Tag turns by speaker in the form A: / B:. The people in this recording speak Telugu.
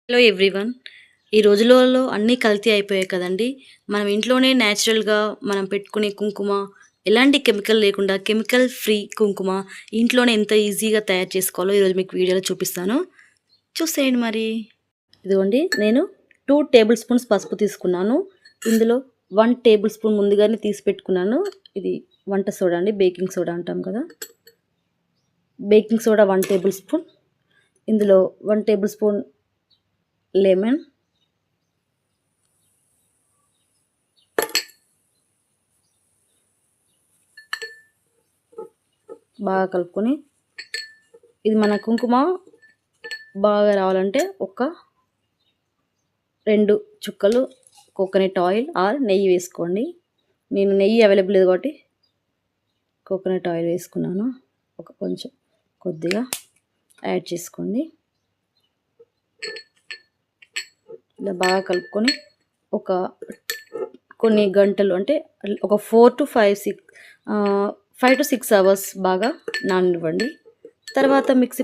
A: Hello everyone. ఈ రోజులలో అన్నీ కల్తీ అయిపోయాయి కదండీ! మనం ఇంట్లోనే నేచురల్‌గా మనం పెట్టుకునే కుంకుమ, ఎలాంటి కెమికల్ లేకుండా కెమికల్ ఫ్రీ కుంకుమ ఇంట్లోనే ఎంత ఈజీగా తయారు చేసుకోవాలో ఈరోజు మీకు వీడియోలో చూపిస్తాను. చూసేయండి మరి. ఇదిగోండి, నేను 2 టేబుల్ స్పూన్స్ పసుపు తీసుకున్నాను. ఇందులో 1 టేబుల్ స్పూన్ ముందుగానే తీసి పెట్టుకున్నాను. ఇది వంట సోడా అండి. బేకింగ్ సోడా అంటాం కదా! Baking soda 1 table spoon. ఇందులో 1 టేబుల్ స్పూన్ లెమన్, బాగా కలుపుకొని, ఇది మన కుంకుమ బాగా రావాలంటే ఒక 2 చుక్కలు కోకోనట్ ఆయిల్ ఆర్ నెయ్యి వేసుకోండి. నేను నెయ్యి అవైలబుల్ లేదు కాబట్టి కోకోనట్ ఆయిల్ వేసుకున్నాను. కొంచెం కొద్దిగా యాడ్ చేసుకోండి. ఇలా బాగా కలుపుకొని ఒక కొన్ని గంటలు, అంటే ఒక 5 to 6 అవర్స్ బాగా నాననివ్వండి. తర్వాత మిక్సీ